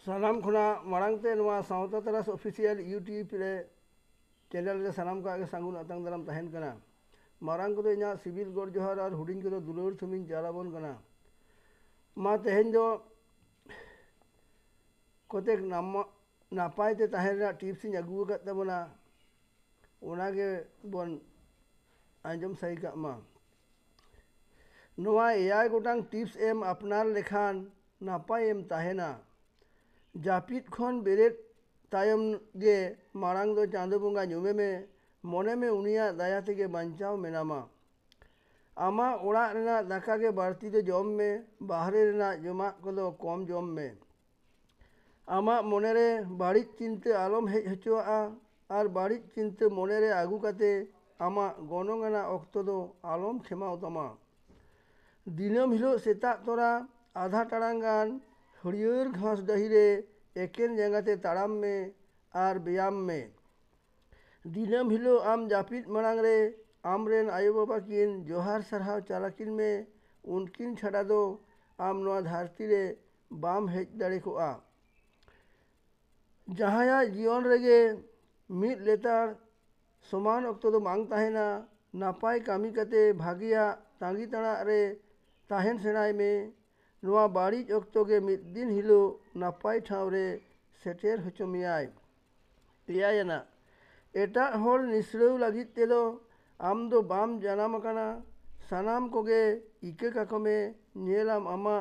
सानाम खुना मांगते सावता तरास ऑफिशियल यूट्यूब रे चैनल रे सानाम को आगे सांगुन अतंग दाराम तहन कना मारांग को इना सिविल गोड़ जोहार और हुडिंग को दुलूर थुमिन जालाबोन कना मा तेहन जो कोतेक नापाय ते तहन टिप्स इन अगू कत तबना ओनागे बोन आंजम सही का मा नोआ एआई गोटांग टिप्स एम अपनार लेखान नापाय एम तहना जापिद खन बेरेद तायम गे मारांग दो चांदो बुंगा ᱧᱩᱢᱮ में मोने में उनिया दाया तेगे बांचाव मेनामा आमा ओड़ा रेना दाका के बाड़ती दो जम में बाहरे रेना जमा को कम जम में आमा मोने रे बाड़ी चिंते आलम हेज हचुआ और बाड़ी चिंते मोने रे आगू काते आमा गनोंगाना ऑक्तो दो आलम खेमाव तमा दिनम हिलो सेता तोरा आधा टाड़ांगान हरियर घास डहिरे एकेन जंगाते ताड़ाम में और व्यायाम में दिनम हिलो आम जापिद मरांग रे आमरेन आयो बाबा किन जोहार सरहाव चालाकिन में उनकिन छड़ा दो आम नोआ धरती रे बाम हेज दाड़े कोआ जहाया जीवन रेगे मिद लेतार समान ऑक्तो दो मांग ताहेना नापाय कामी कते भागिया तांगी ताड़ा रे ताहेन सेनाय में नोआ बाड़ी ऑक्तो के मिद दिन हिलो नापाय ठाव रे सेटेर हचमियाय इयायना एटा होल निसरौ लागित तेदो आम दो बाम जानाम कना सानाम कोगे इके काकमे नेलाम आमा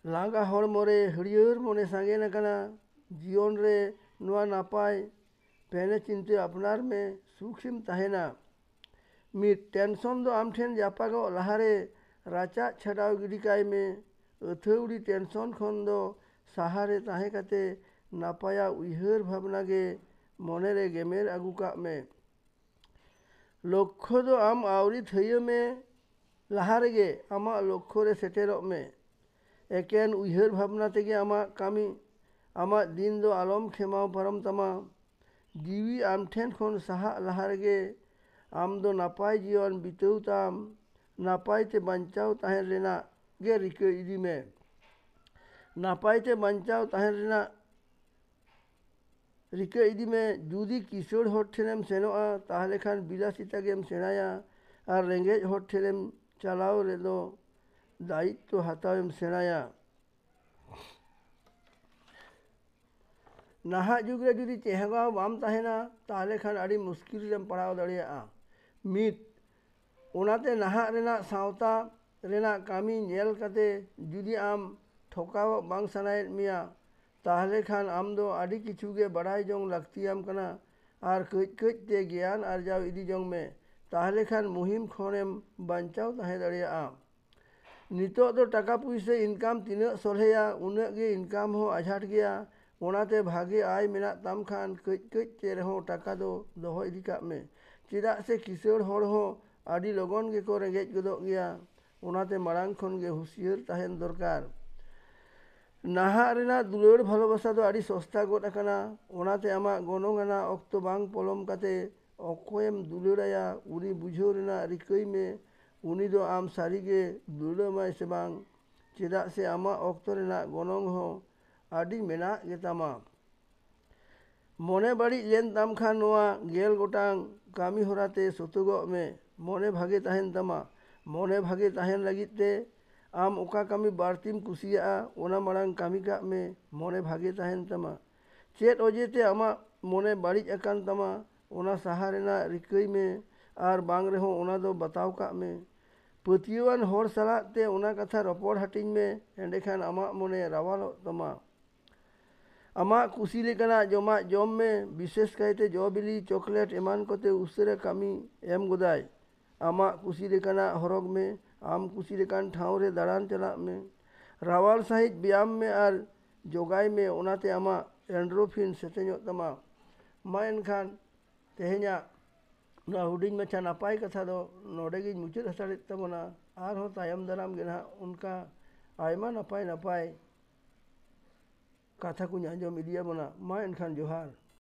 लांगा होड़ मोरे हरियर मोने सांगेन कना जीवन रे नोआ नापाय पहने चिंते अपनार में सुखिम ताहेना मिद टेंशन दो आम ठेन जापागो लहारे राचा छड़ाव गिडिकाय में अथौड़ी टेंशन खन दो सहारे ताहे कते नापाया उइहर भावना गे मोने रे गेमेर आगू का में लक्ष्य दो आम आवरी थैयो में लहारे गे आमा लक्ष्य रे सेटेरो में एकेन उइहर भावना तेगे आमा कामी आमा दिन दो आलम खेमाव परम तमा जीवी आम ठेन खन सहा लहारे गे आम दो नापाय जीवन बितौ ताम नापाय ते बांचाव ताहेन रेना गे रिके इदी में नापाय ते बांचाव ताहेन रेना रिके इदी में जुदी किशोर होट ठेनेम सेनोआ ताहले खान बिलासिता गेम सेनाया और रेंगेज होट ठेनेम चलाव रे दो दायित्व हतावेम सेनाया नाहा जुग रे जुदी चेहगाव बाम ताहेना ताहले खान आड़ी मुश्किल रेम पड़ाव दाड़ियाआ मिद ओनाते नाहा रेना सावता रेना कामी नेल कते जुदी आम ठोकाव बांग सनायेद मिया ताहले खान आम दो आड़ी किछु गे बड़ाई जोंग लाक्तियाम कना और कच कच ते ज्ञान आर्जाव इदी जोंग में ताहले खान मुहिम खोनेम बांचाव ताहे दाड़ियाआ नितो दो टाका पुइसे इनकाम तिना सोलहेया उना गे इनकाम हो आझाट गया ओनाते भागे आय मेना ताम खान कच कच ते रहो टाका दो दोहो इदी काब में चेदा से किशोर होड़ हो आड़ी लगन गे को रेंगेज गदोग गया ओनाते मारांग खन गे हुसियर ताहेन दरकार नाहा रेना दुलार भालोबासा दो आड़ी सस्ता गोद आकाना ओनाते आमा गनोंगाना ऑक्तो बांग पलम काते अकोयम दुलाराया उनी बुझो रेना रिकई में उनी दो आम सारीगे दुलामाय से बांग चेदा से आमा ऑक्तो रेना गनोंग हो आड़ी मेना गेतामा मोने बाड़ी लेन ताम खान नोआ गेल गोटांग कामी होराते सुतुगो में मोने भागे ताहेन तमा मोने भागे ताहेन लगित ते आम ओका कामी बाड़तीम कुसिया ओना मारांग कामी का में मोने भागे ताहेन तमा चेत ओजेते आमा मोने बाड़ी अकान तमा ओना सहारेना रिकई में और बांग रेहो ओना दो बताव का में पतियवान होड़ सलाते ओना कथा रपड़ हटिंग में एंडेखान आमा मोने रावालो तमा आमा कुसी लेकाना जमा जम में विशेष कायते जो बिली चॉकलेट एमान कोते उसरे कामी एम गोदाय आमा कुसी लेकाना हरग में आम कुसी लेकान ठाव रे दाड़ान चला में रावाल सहित व्यायाम में और जोगाई में ओनाते आमा एंड्रोफिन सेतेñो तमा मा एनखान तेहेñा ना हुडिंग मच्छा नापाय कथा दो नोडे गे मुचाद हताड़ेद तबोना आर हो तायम दाराम गे ना उनका आयमा नापाय नापाय कथा को आंजम इदिया बना मा एनखान जोहार।